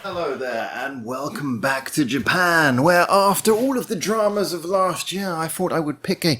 Hello there, and welcome back to Japan, where after all of the dramas of last year, I thought I would pick a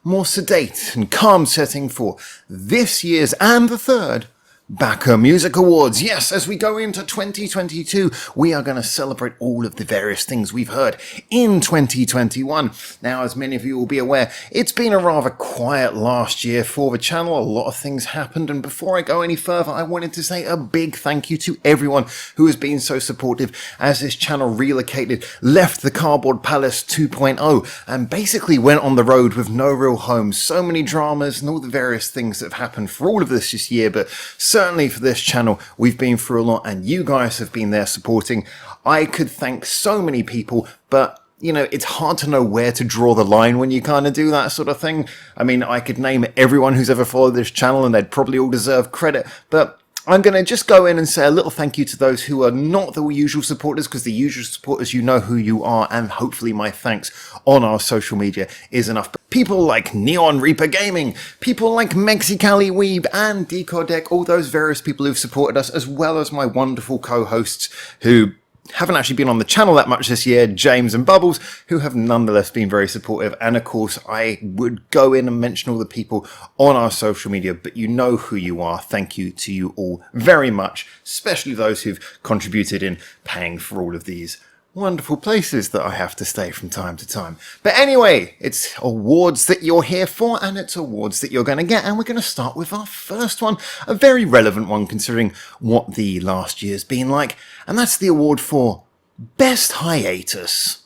more sedate and calm setting for this year's and the third Baka Music Awards. Yes, as we go into 2022, we are going to celebrate all of the various things we've heard in 2021. Now, as many of you will be aware, it's been a rather quiet last year for the channel. A lot of things happened, and before I go any further, I wanted to say a big thank you to everyone who has been so supportive as this channel relocated, left the Cardboard Palace 2.0, and basically went on the road with no real home. So many dramas and all the various things that have happened for all of this year, but certainly for this channel, we've been through a lot, and you guys have been there supporting. I could thank so many people, but you know, it's hard to know where to draw the line when you kind of do that sort of thing. I mean, I could name everyone who's ever followed this channel and they'd probably all deserve credit, but I'm going to just go in and say a little thank you to those who are not the usual supporters, because the usual supporters, you know who you are, and hopefully my thanks on our social media is enough. People like Neon Reaper Gaming, people like Mexicali Weeb and Decodec, all those various people who've supported us, as well as my wonderful co-hosts who haven't actually been on the channel that much this year, James and Bubbles, who have nonetheless been very supportive. And of course, I would go in and mention all the people on our social media, but you know who you are. Thank you to you all very much, especially those who've contributed in paying for all of these wonderful places that I have to stay from time to time. But anyway, it's awards that you're here for, and it's awards that you're going to get, and we're going to start with our first one, a very relevant one considering what the last year's been like, and that's the award for Best Hiatus.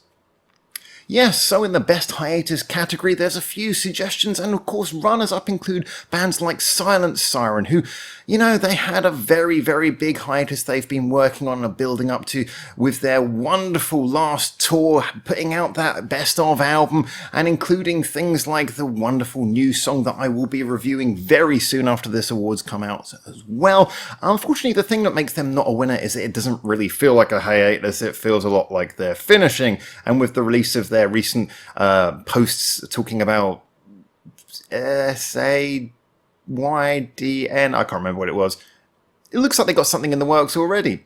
Yes, so in the Best Hiatus category, there's a few suggestions, and of course runners-up include bands like Silent Siren, who, you know, they had a very, very big hiatus they've been working on and building up to with their wonderful last tour, putting out that Best Of album, and including things like the wonderful new song that I will be reviewing very soon after this awards come out as well. Unfortunately, the thing that makes them not a winner is that it doesn't really feel like a hiatus, it feels a lot like they're finishing, and with the release of their recent posts talking about SAYDN, I can't remember what it was. It looks like they got something in the works already.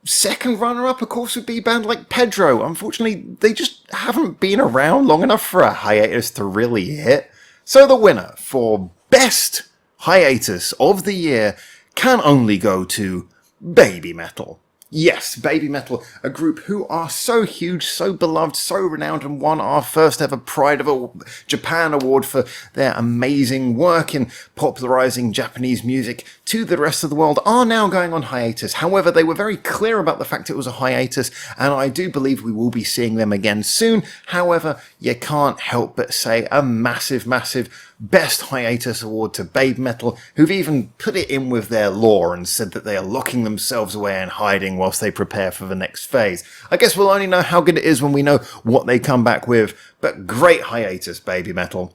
Second runner-up, of course, would be a band like Pedro. Unfortunately, they just haven't been around long enough for a hiatus to really hit. So the winner for Best Hiatus of the Year can only go to Baby Metal. Yes, Baby Metal, a group who are so huge, so beloved, so renowned, and won our first ever Pride of Japan award for their amazing work in popularizing Japanese music to the rest of the world, are now going on hiatus. However, they were very clear about the fact it was a hiatus, and I do believe we will be seeing them again soon. However, you can't help but say a massive, massive Best Hiatus award to Baby Metal, who've even put it in with their lore and said that they are locking themselves away and hiding whilst they prepare for the next phase. I guess we'll only know how good it is when we know what they come back with, but great hiatus, Baby Metal.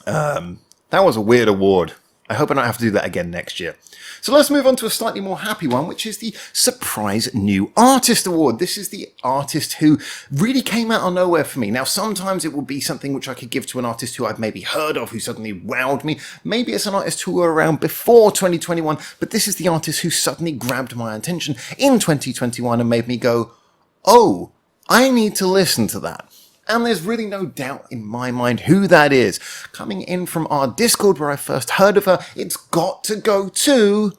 That was a weird award. I hope I don't have to do that again next year. So let's move on to a slightly more happy one, which is the Surprise New Artist Award. This is the artist who really came out of nowhere for me. Now, sometimes it will be something which I could give to an artist who I've maybe heard of, who suddenly wowed me. Maybe it's an artist who were around before 2021, but this is the artist who suddenly grabbed my attention in 2021 and made me go, oh, I need to listen to that. And there's really no doubt in my mind who that is. Coming in from our Discord where I first heard of her, it's got to go to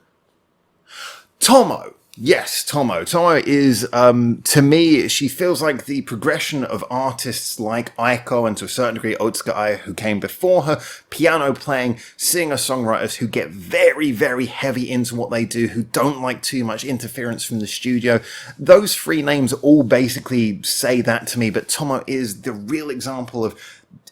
Tomo. Yes, Tomo. Tomo is, to me, she feels like the progression of artists like Aiko and to a certain degree Otsuka Ai, who came before her, piano playing, singer-songwriters who get very, very heavy into what they do, who don't like too much interference from the studio. Those three names all basically say that to me, but Tomo is the real example of,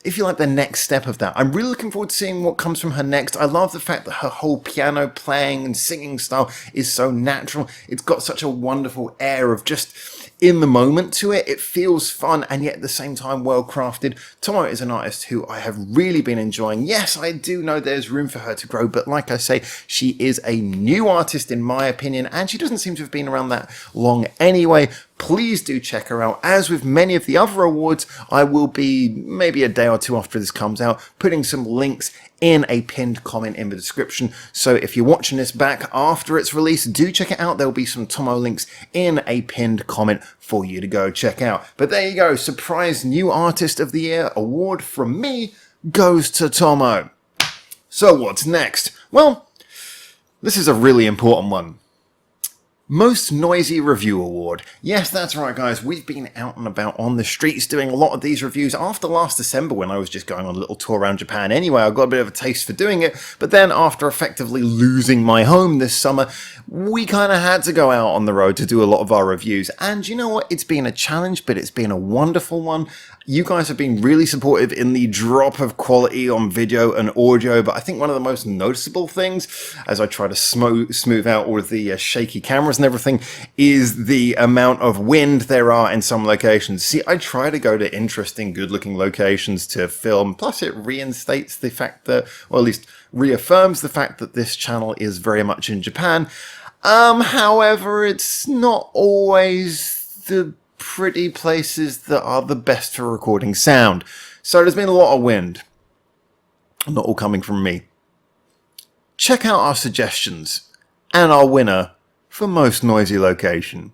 if you like, the next step of that. I'm really looking forward to seeing what comes from her next. I love the fact that her whole piano playing and singing style is so natural. It's got such a wonderful air of just in the moment to it. It feels fun and yet at the same time well crafted. Tomo is an artist who I have really been enjoying. Yes, I do know there's room for her to grow, but like I say, she is a new artist in my opinion, and she doesn't seem to have been around that long anyway. please do check her out. As with many of the other awards, I will be, maybe a day or two after this comes out, putting some links in a pinned comment in the description. So if you're watching this back after it's released, do check it out. There'll be some Tomo links in a pinned comment for you to go check out. But there you go. Surprise New Artist of the Year award from me goes to Tomo. So what's next? Well, this is a really important one. Most Noisy Review Award. Yes, that's right, guys. We've been out and about on the streets doing a lot of these reviews after last December when I was just going on a little tour around Japan anyway. I got a bit of a taste for doing it, but then after effectively losing my home this summer, we kind of had to go out on the road to do a lot of our reviews. And you know what? It's been a challenge, but it's been a wonderful one. You guys have been really supportive in the drop of quality on video and audio, but I think one of the most noticeable things, as I try to smooth out all of the shaky cameras and everything, is the amount of wind there are in some locations. See, I try to go to interesting, good-looking locations to film, plus it reinstates the fact that, or at least reaffirms the fact that this channel is very much in Japan. However, it's not always the pretty places that are the best for recording sound. So there's been a lot of wind. Not all coming from me. Check out our suggestions and our winner for most noisy location.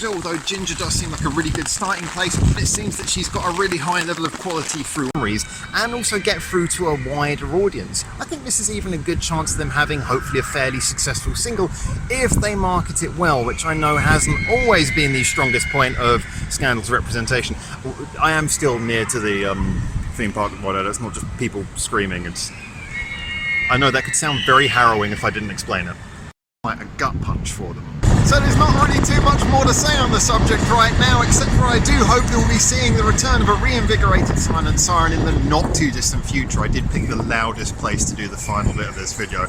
Although Ginger does seem like a really good starting place, it seems that she's got a really high level of quality through memories and also get through to a wider audience. I think this is even a good chance of them having hopefully a fairly successful single if they market it well, which I know hasn't always been the strongest point of Scandal's representation. I am still near to the theme park motto. That's not just people screaming. I know that could sound very harrowing if I didn't explain it. Like a gut punch for them. So there's not really too much more to say on the subject right now, except for I do hope that we'll be seeing the return of a reinvigorated Silent Siren in the not too distant future. I did pick the loudest place to do the final bit of this video.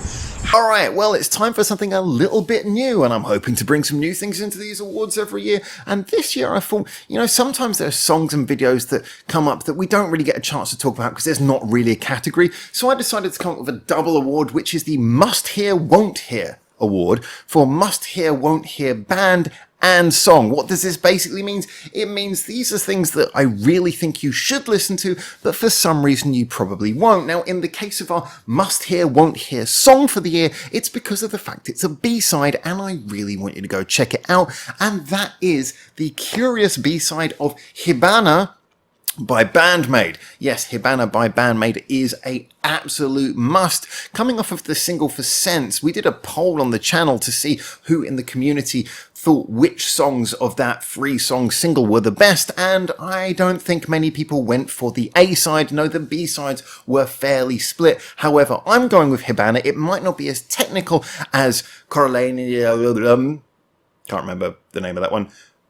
Alright, well, it's time for something a little bit new, and I'm hoping to bring some new things into these awards every year. And this year I thought, you know, sometimes there are songs and videos that come up that we don't really get a chance to talk about because there's not really a category. So I decided to come up with a double award, which is the Must Hear, Won't Hear Award for Must Hear, Won't Hear Band and Song. What does this basically mean? It means these are things that I really think you should listen to, but for some reason you probably won't. Now, in the case of our Must Hear, Won't Hear Song for the year, it's because of the fact it's a B-side, and I really want you to go check it out, and that is the curious B-side of Hibana by band-maid. Yes, Hibana by band-maid is a absolute must. Coming off of the single for Sense, we did a poll on the channel to see who in the community thought which songs of that 3-song single were the best, and I don't think many people went for the A-side. No, the B-sides were fairly split. However, I'm going with Hibana. It might not be as technical as Correlania, can't remember the name of that one,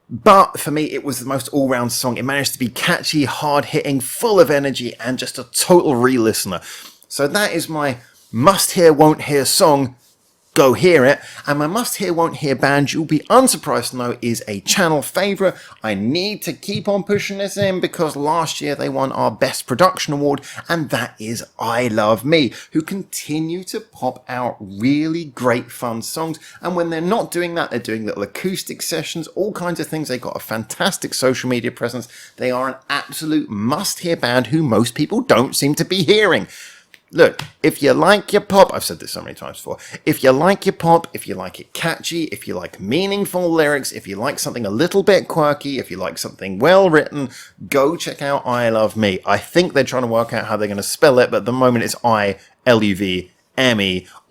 but for me, it was the most all-round song. It managed to be catchy, hard-hitting, full of energy, and just a total re-listener. So that is my must-hear, won't-hear song. Go hear it. And my must-hear, won't-hear band, you'll be unsurprised to know, is a channel favourite. I need to keep on pushing this in because last year they won our Best Production Award, and that is I Love Me, who continue to pop out really great fun songs. And when they're not doing that, they're doing little acoustic sessions, all kinds of things. They've got a fantastic social media presence. They are an absolute must-hear band who most people don't seem to be hearing. Look, if you like your pop, I've said this so many times before, if you like your pop, if you like it catchy, if you like meaningful lyrics, if you like something a little bit quirky, if you like something well written, go check out I Love Me. I think they're trying to work out how they're going to spell it, but at the moment it's I-L-U-V-M-E,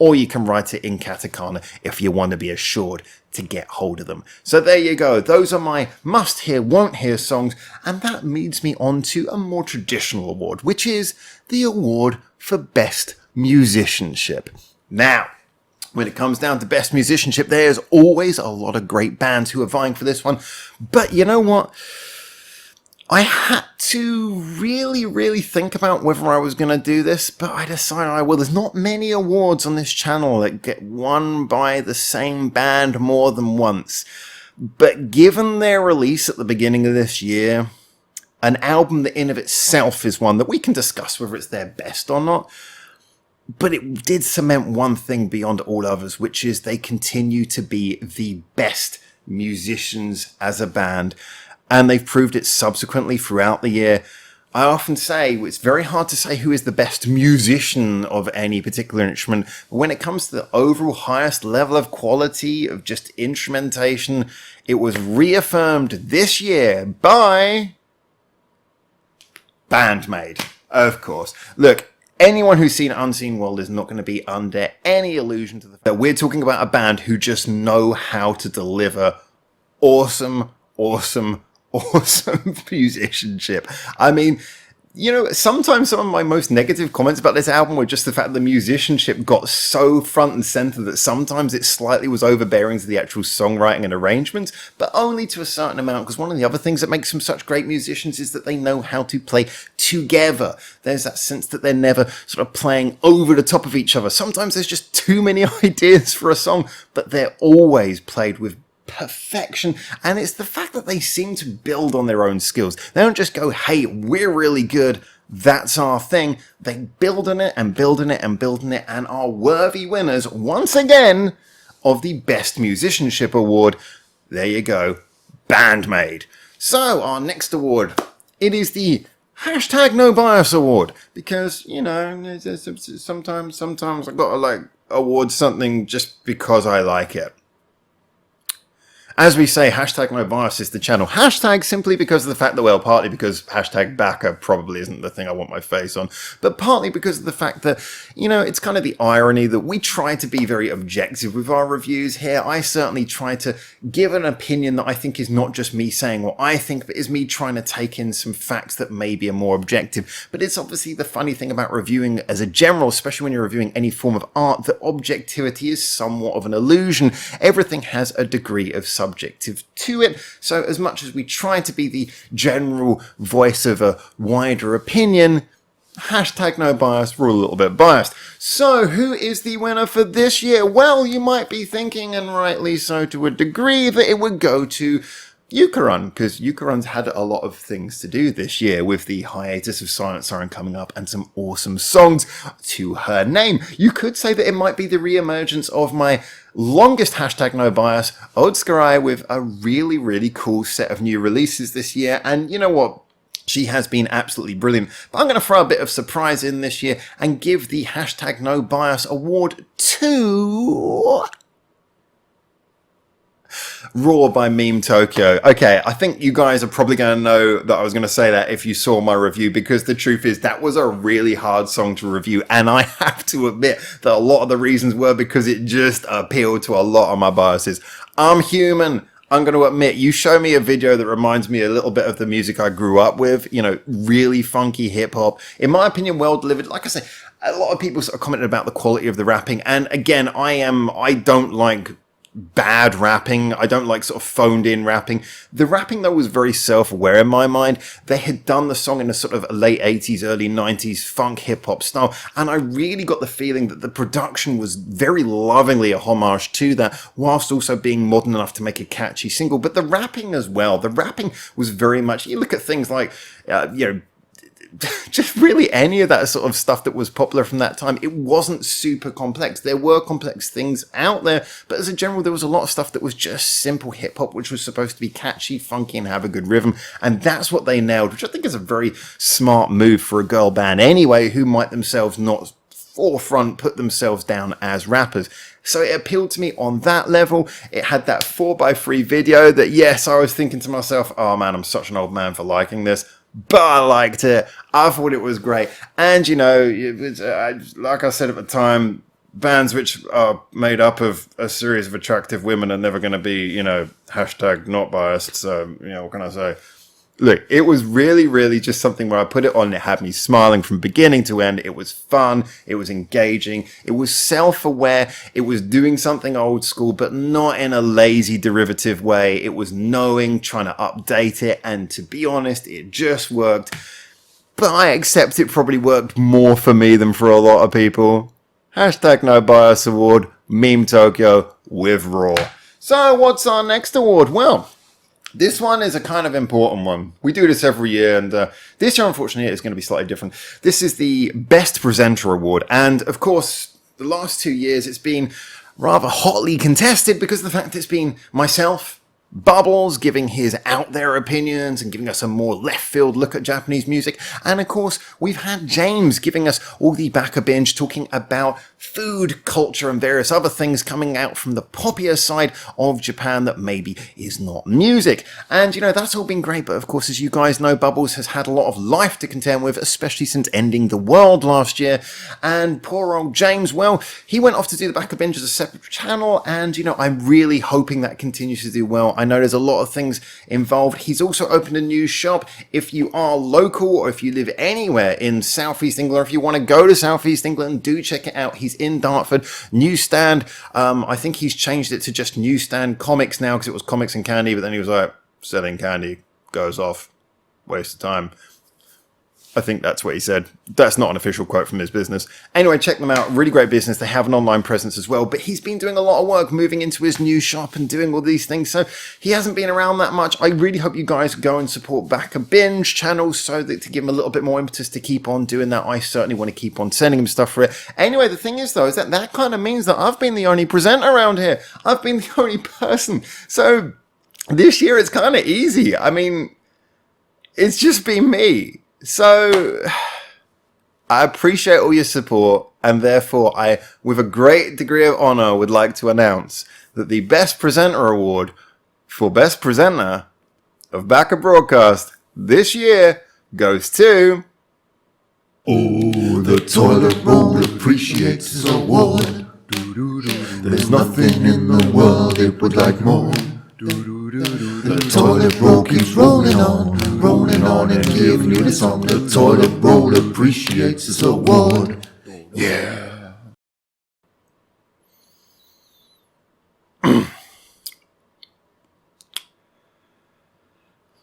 or you can write it in katakana if you want to be assured to get hold of them. So there you go. Those are my must hear, won't hear songs, and that leads me on to a more traditional award, which is the award for Best Musicianship. Now, when it comes down to Best Musicianship, there's always a lot of great bands who are vying for this one. But you know what? I had to really think about whether I was going to do this, but I decided, well, there's not many awards on this channel that get won by the same band more than once. But given their release at the beginning of this year, an album that in of itself is one that we can discuss whether it's their best or not, but it did cement one thing beyond all others, which is they continue to be the best musicians as a band, and they've proved it subsequently throughout the year. I often say it's very hard to say who is the best musician of any particular instrument, but when it comes to the overall highest level of quality of just instrumentation, it was reaffirmed this year by band-maid, of course. Look, anyone who's seen Unseen World is not going to be under any illusion to the fact that we're talking about a band who just know how to deliver awesome musicianship. I mean, you know, sometimes some of my most negative comments about this album were just the fact that the musicianship got so front and center that sometimes it slightly was overbearing to the actual songwriting and arrangements, but only to a certain amount, because one of the other things that makes them such great musicians is that they know how to play together. There's that sense that they're never sort of playing over the top of each other. Sometimes there's just too many ideas for a song, but they're always played with perfection, and it's the fact that they seem to build on their own skills. They don't just go, hey, we're really good, that's our thing. They build on it and build on it and build on it, and are worthy winners once again of the Best Musicianship Award. There you go, Band-Maid. So our next award, it is the #NoBias Award, because, you know, sometimes I gotta like award something just because I like it. As we say, #NoBias is the channel. Hashtag simply because of the fact that, well, partly because #Baka probably isn't the thing I want my face on, but partly because of the fact that, you know, it's kind of the irony that we try to be very objective with our reviews here. I certainly try to give an opinion that I think is not just me saying what I think, but is me trying to take in some facts that maybe are more objective. But it's obviously the funny thing about reviewing as a general, especially when you're reviewing any form of art, that objectivity is somewhat of an illusion. Everything has a degree of subjective to it, so as much as we try to be the general voice of a wider opinion, #NoBias, we're a little bit biased. So who is the winner for this year? Well, you might be thinking, and rightly so to a degree, that it would go to Yukarun, because Yukarun's had a lot of things to do this year with the hiatus of Silent Siren coming up and some awesome songs to her name. You could say that it might be the re-emergence of my longest #NoBias, Odskarai, with a really cool set of new releases this year. And you know what? She has been absolutely brilliant. But I'm going to throw a bit of surprise in this year and give the #NoBias award to Raw by Meme Tokyo. Okay, I think you guys are probably going to know that I was going to say that if you saw my review, because the truth is that was a really hard song to review, and I have to admit that a lot of the reasons were because it just appealed to a lot of my biases. I'm human. I'm going to admit, you show me a video that reminds me a little bit of the music I grew up with, you know, really funky hip-hop. In my opinion, well delivered. Like I say, a lot of people sort of commented about the quality of the rapping, and again, I don't like bad rapping. I don't like sort of phoned in rapping. The rapping though was very self-aware in my mind. They had done the song in a sort of late 80s, early 90s funk hip hop style, and I really got the feeling that the production was very lovingly a homage to that, whilst also being modern enough to make a catchy single. But the rapping as well, the rapping was very much, you look at things like, you know, just really any of that sort of stuff that was popular from that time, it wasn't super complex. There were complex things out there, but as a general, there was a lot of stuff that was just simple hip-hop, which was supposed to be catchy, funky, and have a good rhythm, and that's what they nailed, which I think is a very smart move for a girl band anyway, who might themselves not forefront put themselves down as rappers. So it appealed to me on that level. It had that 4x3 video that, yes, I was thinking to myself, oh man, I'm such an old man for liking this. But I liked it. I thought it was great. And, you know, it was, like I said at the time, bands which are made up of a series of attractive women are never going to be, you know, #not biased. So, you know, what can I say? Look, it was really just something where I put it on and it had me smiling from beginning to end. It was fun. It was engaging. It was self-aware. It was doing something old school, but not in a lazy derivative way. It was knowing, trying to update it. And to be honest, it just worked. But I accept it probably worked more for me than for a lot of people. #NoBias Award, Meme Tokyo with Raw. So what's our next award? Well, this one is a kind of important one. We do this every year, and this year, unfortunately, it's going to be slightly different. This is the Best Presenter Award, and of course, the last 2 years, it's been rather hotly contested because of the fact it's been myself Bubbles giving his out there opinions and giving us a more left field look at Japanese music. And of course, we've had James giving us all the Baka binge, talking about food, culture, and various other things coming out from the poppier side of Japan that maybe is not music. And, you know, that's all been great. But of course, as you guys know, Bubbles has had a lot of life to contend with, especially since ending the world last year. And poor old James, well, he went off to do the Baka binge as a separate channel. And, you know, I'm really hoping that continues to do well. I know there's a lot of things involved. He's also opened a new shop. If you are local or if you live anywhere in Southeast England, or if you want to go to Southeast England, do check it out. He's in Dartford. Newsstand. I think he's changed it to just Newsstand Comics now because it was Comics and Candy, but then he was like, selling candy goes off. Waste of time. I think that's what he said. That's not an official quote from his business. Anyway, check them out. Really great business. They have an online presence as well. But he's been doing a lot of work moving into his new shop and doing all these things. So he hasn't been around that much. I really hope you guys go and support Baka Binge channel so that to give him a little bit more impetus to keep on doing that. I certainly want to keep on sending him stuff for it. Anyway, the thing is, though, is that kind of means that I've been the only presenter around here. I've been the only person. So this year it's kind of easy. I mean, it's just been me. So I appreciate all your support, and therefore I, with a great degree of honor, would like to announce that the Best Presenter Award for Best Presenter of Baka Broadcast this year goes to... Oh, the toilet roll appreciates this award. There's nothing in the world it would like more. The toilet roll keeps rolling on and giving you the song. The toilet roll appreciates this award. Yeah.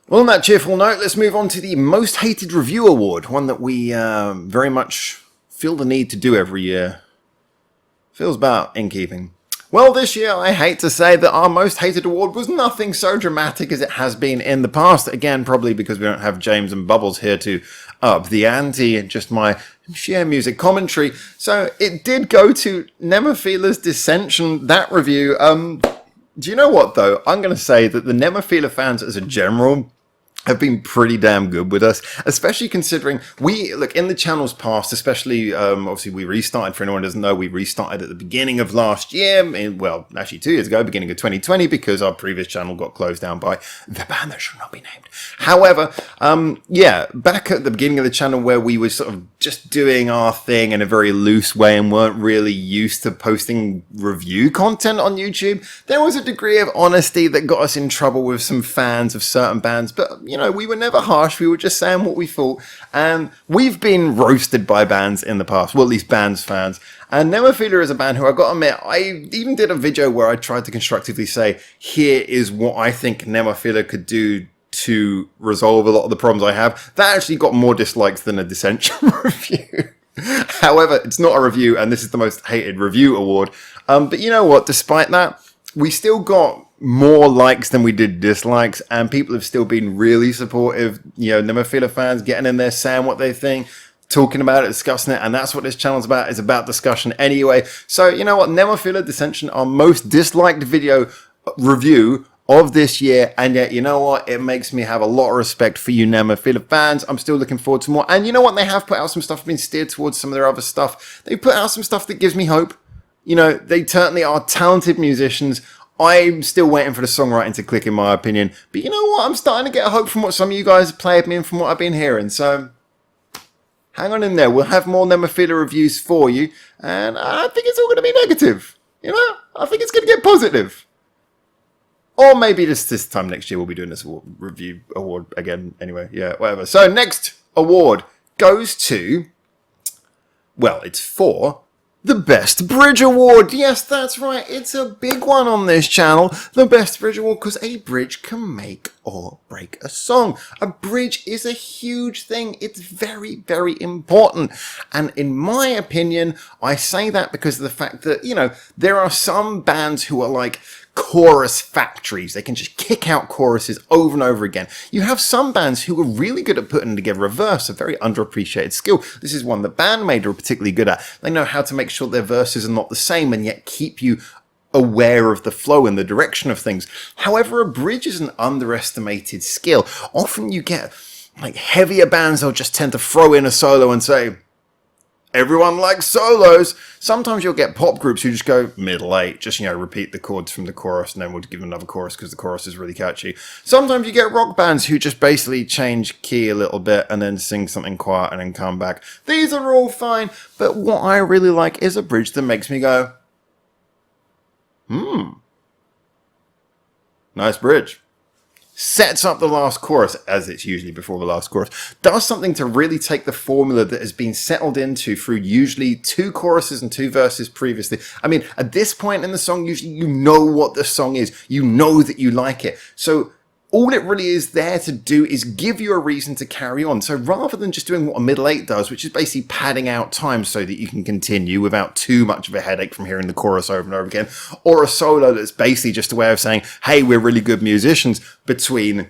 Well, on that cheerful note, let's move on to the Most Hated Review Award, one that we very much feel the need to do every year. Feels about in keeping. Well, this year, I hate to say that our Most Hated Award was nothing so dramatic as it has been in the past. Again, probably because we don't have James and Bubbles here to up the ante and just my sheer music commentary. So it did go to Nemophila's Dissension, that review. Do you know what, though? I'm going to say that the Nemophila fans as a general have been pretty damn good with us, especially considering we look in the channels past, especially obviously we restarted. For anyone who doesn't know, we restarted at the beginning of last year, well, actually 2 years ago, beginning of 2020, because our previous channel got closed down by the band that should not be named. However, yeah, back at the beginning of the channel where we were sort of just doing our thing in a very loose way and weren't really used to posting review content on YouTube, there was a degree of honesty that got us in trouble with some fans of certain bands. But you know, we were never harsh. We were just saying what we thought. And we've been roasted by bands in the past. Well, at least bands fans. And Nemophila is a band who, I got to admit, I even did a video where I tried to constructively say, here is what I think Nemophila could do to resolve a lot of the problems I have. That actually got more dislikes than a Dissension review. However, it's not a review, and this is the Most Hated Review Award. But you know what? Despite that, we still got more likes than we did dislikes, and people have still been really supportive. You know, Nemophila fans getting in there, saying what they think, talking about it, discussing it, and that's what this channel's about. It's about discussion anyway. So, you know what? Nemophila Dissension, our most disliked video review of this year, and yet, you know what? It makes me have a lot of respect for you Nemophila fans. I'm still looking forward to more. And you know what? They have put out some stuff, been steered towards some of their other stuff. They put out some stuff that gives me hope. You know, they certainly are talented musicians. I'm still waiting for the songwriting to click, in my opinion. But you know what? I'm starting to get hope from what some of you guys have played me and from what I've been hearing. So hang on in there. We'll have more Nemophila reviews for you. And I think it's all going to be negative. You know? I think it's going to get positive. Or maybe this time next year we'll be doing this review award again. Anyway, yeah, whatever. So next award goes to... well, it's for... the Best Bridge Award. Yes, that's right. It's a big one on this channel. The Best Bridge Award, because a bridge can make or break a song. A bridge is a huge thing. It's very, very important. And in my opinion, I say that because of the fact that, you know, there are some bands who are like chorus factories. They can just kick out choruses over and over again. You have some bands who are really good at putting together a verse, a very underappreciated skill. This is one that band-maid are particularly good at. They know how to make sure their verses are not the same and yet keep you aware of the flow and the direction of things. However, a bridge is an underestimated skill. Often you get like heavier bands, they'll just tend to throw in a solo and say, everyone likes solos. Sometimes you'll get pop groups who just go middle eight, just, repeat the chords from the chorus and then we'll give them another chorus because the chorus is really catchy. Sometimes you get rock bands who just basically change key a little bit and then sing something quiet and then come back. These are all fine, but what I really like is a bridge that makes me go, nice bridge. Sets up the last chorus, as it's usually before the last chorus, does something to really take the formula that has been settled into through usually 2 choruses and 2 verses previously. I mean, at this point in the song, usually you know what the song is. You know that you like it. So all it really is there to do is give you a reason to carry on. So rather than just doing what a middle 8 does, which is basically padding out time so that you can continue without too much of a headache from hearing the chorus over and over again, or a solo that's basically just a way of saying, hey, we're really good musicians between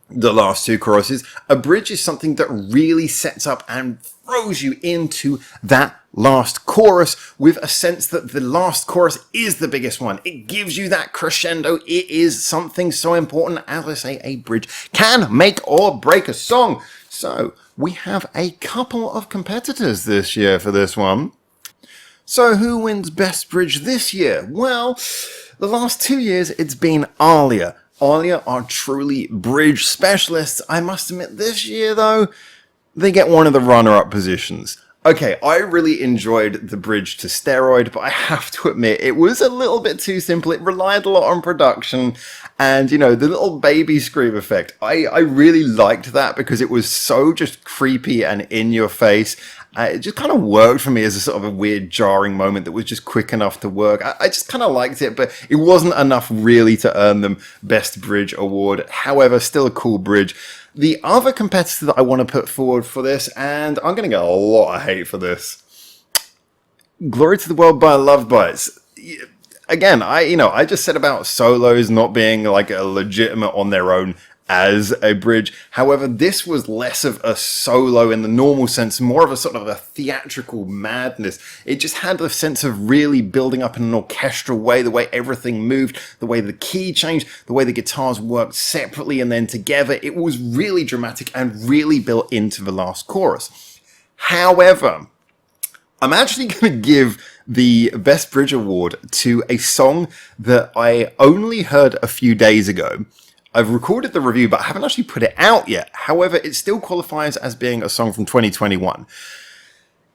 the last 2 choruses, a bridge is something that really sets up and throws you into that last chorus with a sense that the last chorus is the biggest one. It gives you that crescendo. It is something so important. As I say, a bridge can make or break a song. So we have a couple of competitors this year for this one. So who wins Best Bridge this year? Well, the last 2 years it's been Alia. Alia are truly bridge specialists. I must admit, this year though, they get one of the runner-up positions. Okay, I really enjoyed the bridge to Steroid, but I have to admit, it was a little bit too simple. It relied a lot on production and, the little baby scream effect. I really liked that because it was so just creepy and in your face. It just kind of worked for me as a sort of a weird jarring moment that was just quick enough to work. I just kind of liked it, but it wasn't enough really to earn them Best Bridge award. However, still a cool bridge. The other competitor that I want to put forward for this, and I'm going to get a lot of hate for this, Glory to the World by Love Bites. Again, I just said about solos not being like a legitimate on their own as a bridge. However, this was less of a solo in the normal sense, more of a sort of a theatrical madness. It just had a sense of really building up in an orchestral way, the way everything moved, the way the key changed, the way the guitars worked separately and then together. It was really dramatic and really built into the last chorus. However, I'm actually going to give the Best Bridge Award to a song that I only heard a few days ago. I've recorded the review, but I haven't actually put it out yet. However, it still qualifies as being a song from 2021.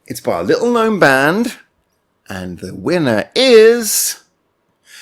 It's by a little-known band, and the winner is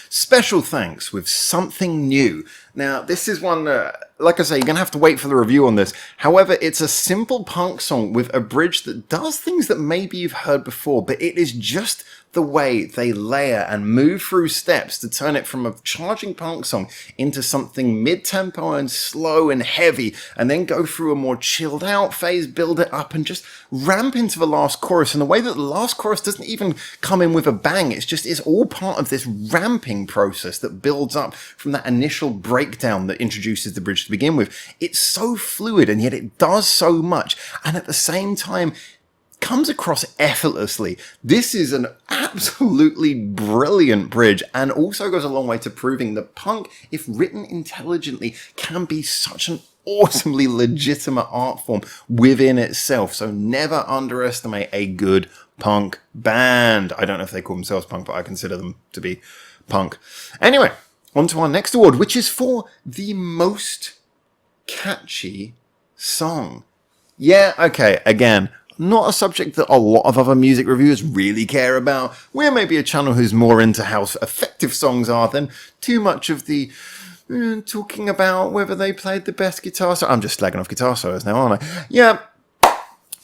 Special Thanks with Something New. Now, this is one, like I say, you're going to have to wait for the review on this. However, it's a simple punk song with a bridge that does things that maybe you've heard before, but it is just the way they layer and move through steps to turn it from a charging punk song into something mid-tempo and slow and heavy, and then go through a more chilled out phase, build it up, and just ramp into the last chorus in a way that the last chorus doesn't even come in with a bang. It's all part of this ramping process that builds up from that initial breakdown that introduces the bridge to begin with. It's so fluid, and yet it does so much, and at the same time comes across effortlessly. This is an absolutely brilliant bridge, and also goes a long way to proving that punk, if written intelligently, can be such an awesomely legitimate art form within itself. So never underestimate a good punk band. I don't know if they call themselves punk, but I consider them to be punk. Anyway, on to our next award, which is for the most catchy song. Yeah, okay, again, not a subject that a lot of other music reviewers really care about. We're maybe a channel who's more into how effective songs are than too much of the talking about whether they played the best guitar solo. I'm just slagging off guitar solos now, aren't I? Yeah.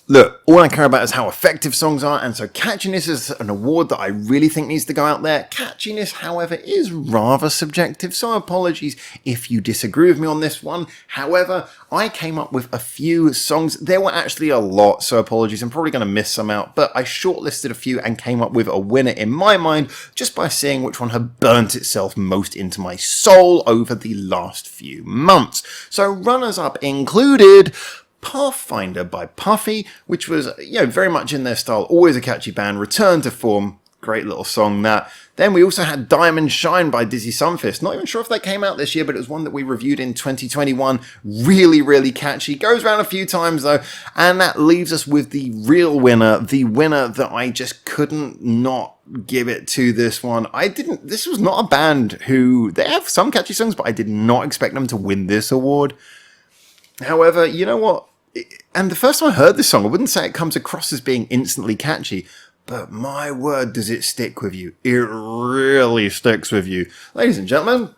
Look, all I care about is how effective songs are, and so catchiness is an award that I really think needs to go out there. Catchiness, however, is rather subjective, so apologies if you disagree with me on this one. However, I came up with a few songs. There were actually a lot, so apologies. I'm probably going to miss some out, but I shortlisted a few and came up with a winner in my mind just by seeing which one had burnt itself most into my soul over the last few months. So runners-up included Pathfinder by Puffy, which was, very much in their style, always a catchy band, returned to form, Great little song, that. Then we also had Diamond Shine by Dizzy Sunfist. Not even sure if that came out this year, but it was one that we reviewed in 2021. Really, really catchy. Goes around a few times, though. And that leaves us with the real winner. The winner that I just couldn't not give it to this one. This was not a band who, they have some catchy songs, but I did not expect them to win this award. However, you know what? And the first time I heard this song, I wouldn't say it comes across as being instantly catchy, but my word, does it stick with you. It really sticks with you. Ladies and gentlemen,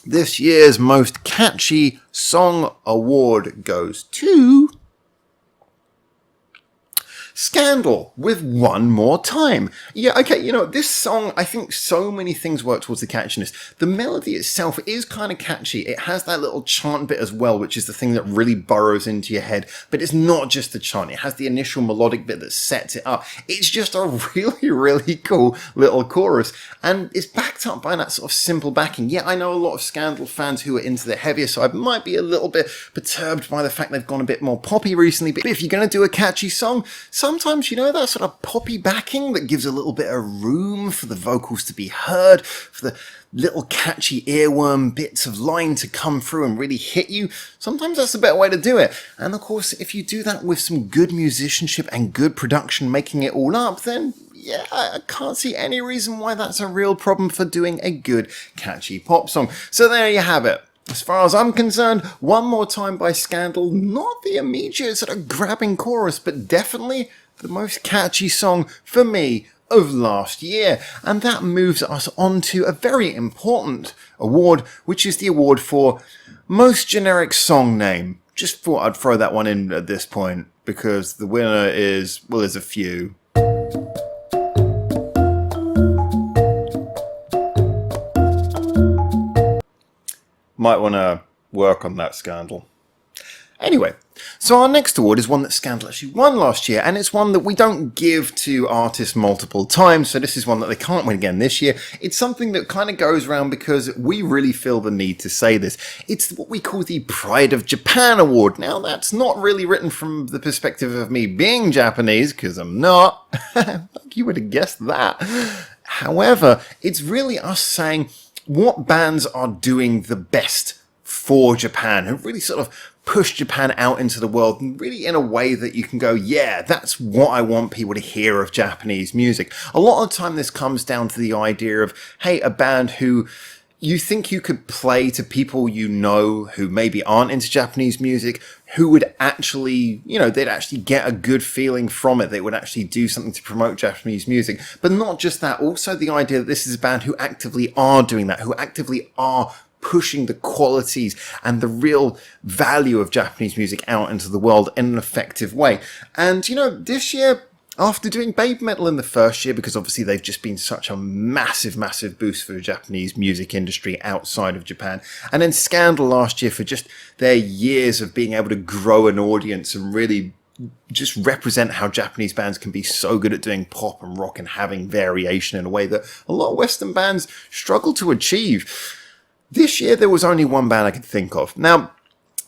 this year's most catchy song award goes to Scandal with One More Time. Yeah, okay, you know, this song, I think so many things work towards the catchiness. The melody itself is kind of catchy. It has that little chant bit as well, which is the thing that really burrows into your head. But it's not just the chant. It has the initial melodic bit that sets it up. It's just a really, really cool little chorus. And it's backed up by that sort of simple backing. Yeah, I know a lot of Scandal fans who are into the heavier side might be a little bit perturbed by the fact they've gone a bit more poppy recently. But if you're going to do a catchy song, sometimes, you know, that sort of poppy backing that gives a little bit of room for the vocals to be heard, for the little catchy earworm bits of line to come through and really hit you. Sometimes that's the better way to do it. And of course, if you do that with some good musicianship and good production making it all up, then yeah, I can't see any reason why that's a real problem for doing a good catchy pop song. So there you have it. As far as I'm concerned, One More Time by Scandal, not the immediate sort of grabbing chorus, but definitely the most catchy song for me of last year. And that moves us on to a very important award, which is the award for most generic song name. Just thought I'd throw that one in at this point, because the winner is, well, there's a few. Might want to work on that, Scandal. Anyway, so our next award is one that Scandal actually won last year, and it's one that we don't give to artists multiple times, so this is one that they can't win again this year. It's something that kind of goes around because we really feel the need to say this. It's what we call the Pride of Japan Award. Now, that's not really written from the perspective of me being Japanese, because I'm not. You would have guessed that. However, it's really us saying what bands are doing the best for Japan, who really sort of push Japan out into the world, and really in a way that you can go, yeah, that's what I want people to hear of Japanese music. A lot of the time this comes down to the idea of, hey, a band who you think you could play to people you know who maybe aren't into Japanese music, who would actually, you know, they'd actually get a good feeling from it. They would actually do something to promote Japanese music. But not just that, also the idea that this is a band who actively are doing that, who actively are pushing the qualities and the real value of Japanese music out into the world in an effective way. And, you know, this year, after doing Babe Metal in the first year, because obviously they've just been such a massive, massive boost for the Japanese music industry outside of Japan, and then Scandal last year for just their years of being able to grow an audience and really just represent how Japanese bands can be so good at doing pop and rock and having variation in a way that a lot of Western bands struggle to achieve. This year, there was only one band I could think of. Now,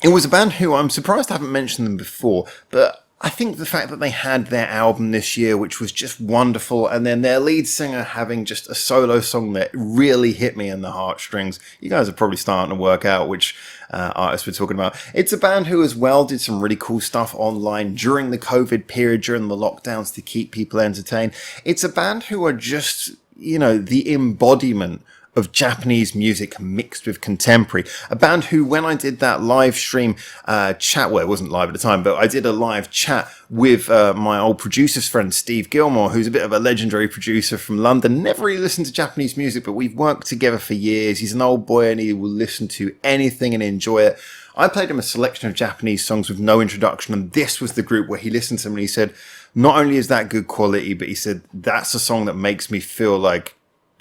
it was a band who I'm surprised I haven't mentioned them before, but I think the fact that they had their album this year, which was just wonderful, and then their lead singer having just a solo song that really hit me in the heartstrings. You guys are probably starting to work out which artists we're talking about. It's a band who as well did some really cool stuff online during the COVID period, during the lockdowns, to keep people entertained. It's a band who are just, you know, the embodiment of Japanese music mixed with contemporary. A band who, when I did that live stream chat, well, it wasn't live at the time, but I did a live chat with my old producer's friend, Steve Gilmore, who's a bit of a legendary producer from London. Never really listened to Japanese music, but we've worked together for years. He's an old boy and he will listen to anything and enjoy it. I played him a selection of Japanese songs with no introduction, and this was the group where he listened to them and he said, not only is that good quality, but he said, that's a song that makes me feel like,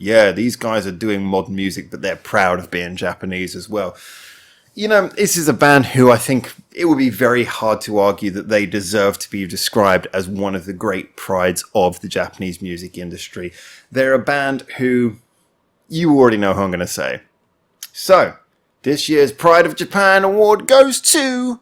yeah, these guys are doing modern music, but they're proud of being Japanese as well. You know, this is a band who I think it would be very hard to argue that they deserve to be described as one of the great prides of the Japanese music industry. They're a band who, you already know who I'm going to say. So, this year's Pride of Japan award goes to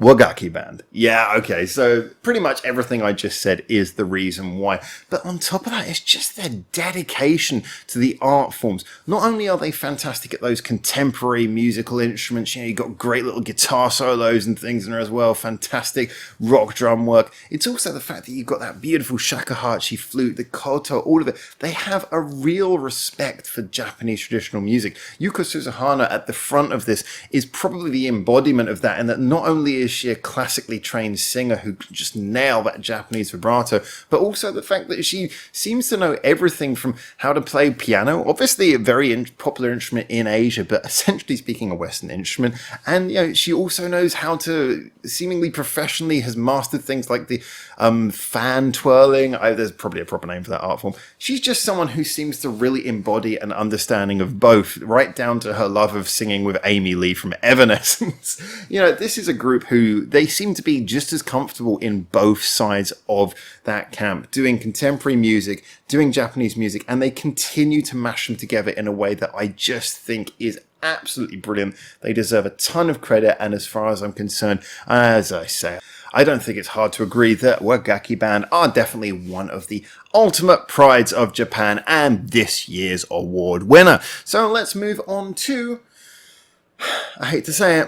Wagaki band. Yeah, okay, so pretty much everything I just said is the reason why. But on top of that, it's just their dedication to the art forms. Not only are they fantastic at those contemporary musical instruments, you know, you've got great little guitar solos and things in there as well, fantastic rock drum work. It's also the fact that you've got that beautiful shakuhachi flute, the koto, all of it. They have a real respect for Japanese traditional music. Yuko Suzuhana at the front of this is probably the embodiment of that, and that not only is she a classically trained singer who can just nail that Japanese vibrato, but also the fact that she seems to know everything from how to play piano, obviously a very popular instrument in Asia, but essentially speaking a Western instrument, and you know, she also knows how to, seemingly professionally, has mastered things like the fan twirling. There's probably a proper name for that art form. She's just someone who seems to really embody an understanding of both, right down to her love of singing with Amy Lee from Evanescence. You know, this is a group who they seem to be just as comfortable in both sides of that camp, doing contemporary music, doing Japanese music, and they continue to mash them together in a way that I just think is absolutely brilliant. They deserve a ton of credit, and as far as I'm concerned, as I say, I don't think it's hard to agree that Wagaki band are definitely one of the ultimate prides of Japan and this year's award winner. So let's move on to, I hate to say it,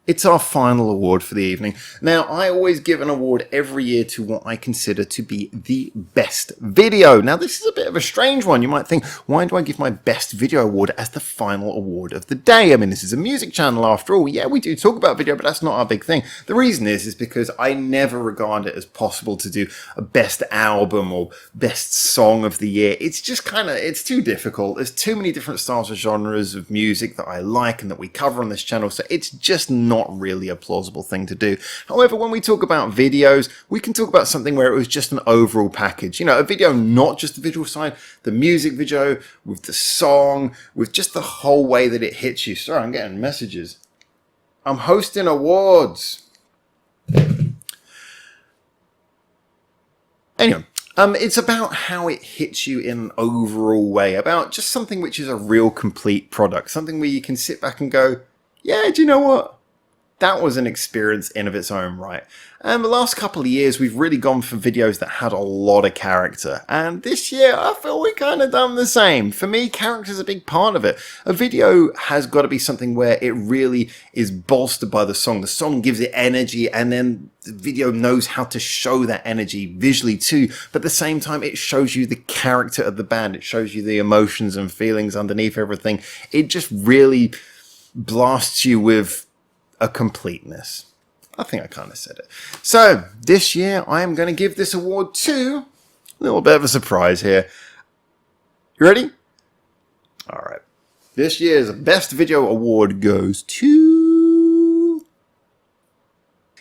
it's our final award for the evening. Now, I always give an award every year to what I consider to be the best video. Now, this is a bit of a strange one. You might think, why do I give my best video award as the final award of the day? I mean, this is a music channel after all. Yeah, we do talk about video, but that's not our big thing. The reason is because I never regard it as possible to do a best album or best song of the year. It's just kind of, it's too difficult. There's too many different styles of genres of music that I like and that we cover on this channel, so it's just not really a plausible thing to do. However, when we talk about videos, we can talk about something where it was just an overall package. You know, a video, not just the visual side, the music video, with the song, with just the whole way that it hits you. Sorry, I'm getting messages. I'm hosting awards. Anyway, it's about how it hits you in an overall way, about just something which is a real complete product, something where you can sit back and go, yeah, do you know what? That was an experience in of its own right. And the last couple of years, we've really gone for videos that had a lot of character. And this year, I feel we kind of done the same. For me, character is a big part of it. A video has got to be something where it really is bolstered by the song. The song gives it energy, and then the video knows how to show that energy visually too. But at the same time, it shows you the character of the band. It shows you the emotions and feelings underneath everything. It just really blasts you with a completeness. I think I kind of said it. So this year I am going to give this award to a little bit of a surprise here. You ready? All right. This year's best video award goes to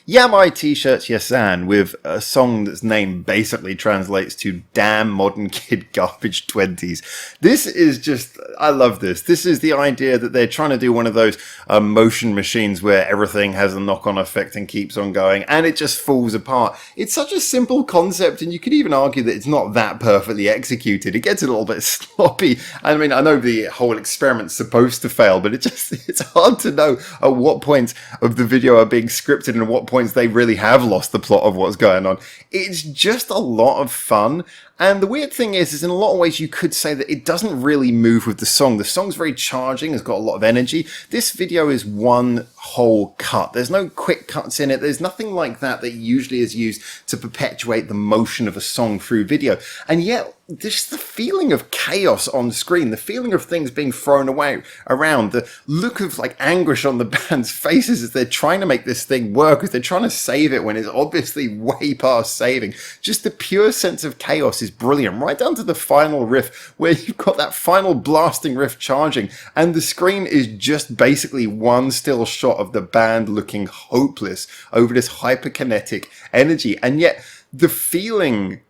Yamai T-shirts Yasan, with a song that's name basically translates to Damn Modern Kid Garbage 20s. This is just, I love this. This is the idea that they're trying to do one of those motion machines where everything has a knock-on effect and keeps on going, and it just falls apart. It's such a simple concept, and you could even argue that it's not that perfectly executed. It gets a little bit sloppy. I mean, I know the whole experiment's supposed to fail, but it's hard to know at what points of the video are being scripted and at what points they really have lost the plot of what's going on. It's just a lot of fun. And the weird thing is in a lot of ways you could say that it doesn't really move with the song. The song's very charging, it's got a lot of energy. This video is one whole cut. There's no quick cuts in it. There's nothing like that that usually is used to perpetuate the motion of a song through video. And yet, just the feeling of chaos on screen, the feeling of things being thrown away around, the look of like anguish on the band's faces as they're trying to make this thing work, as they're trying to save it when it's obviously way past saving. Just the pure sense of chaos is brilliant, right down to the final riff where you've got that final blasting riff charging and the screen is just basically one still shot of the band looking hopeless over this hyperkinetic energy. And yet the feeling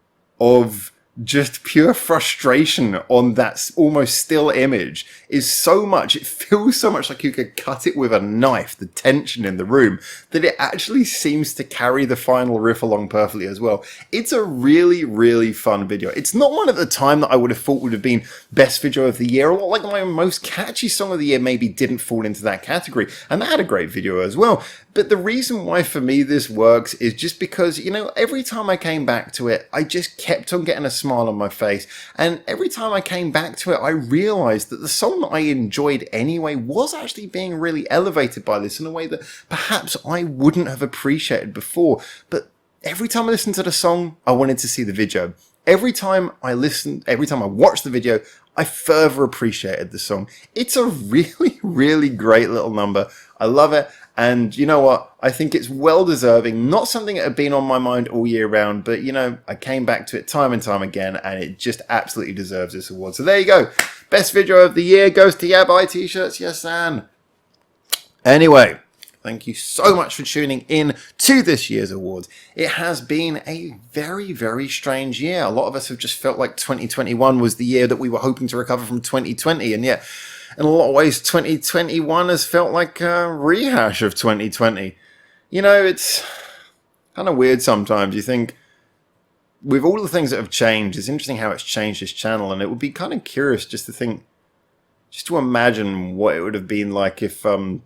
of just pure frustration on that almost still image is so much, it feels so much like you could cut it with a knife, the tension in the room, that it actually seems to carry the final riff along perfectly as well. It's a really, really fun video. It's not one at the time that I would have thought would have been best video of the year, or like my most catchy song of the year maybe didn't fall into that category, and that had a great video as well. But the reason why for me this works is just because, you know, every time I came back to it, I just kept on getting a smile on my face. And every time I came back to it, I realized that the song that I enjoyed anyway was actually being really elevated by this in a way that perhaps I wouldn't have appreciated before. But every time I listened to the song, I wanted to see the video. Every time I watched the video, I further appreciated the song. It's a really, really great little number. I love it. And you know what? I think it's well deserving. Not something that had been on my mind all year round, but you know, I came back to it time and time again, and it just absolutely deserves this award. So there you go. Best video of the year goes to Yeah Buy T-shirts. Yes, Anne. Anyway, thank you so much for tuning in to this year's awards. It has been a very, very strange year. A lot of us have just felt like 2021 was the year that we were hoping to recover from 2020, and yet in a lot of ways, 2021 has felt like a rehash of 2020. You know, it's kind of weird sometimes. You think, with all the things that have changed, it's interesting how it's changed this channel, and it would be kind of curious just to think, just to imagine what it would have been like if, can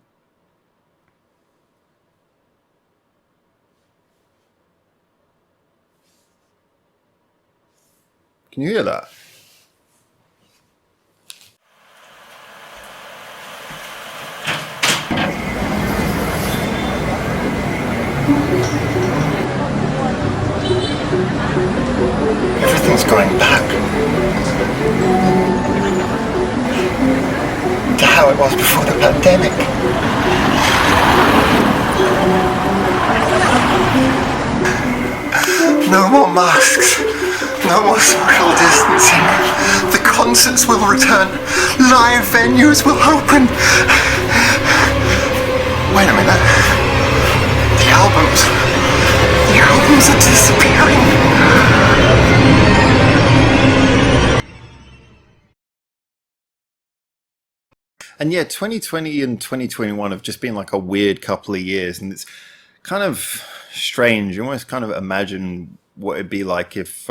you hear that? Everything's going back to how it was before the pandemic. No more masks, no more social distancing. The concerts will return, live venues will open. Wait a minute. The albums are disappearing. And yeah, 2020 and 2021 have just been like a weird couple of years, and it's kind of strange. You almost kind of imagine what it'd be like if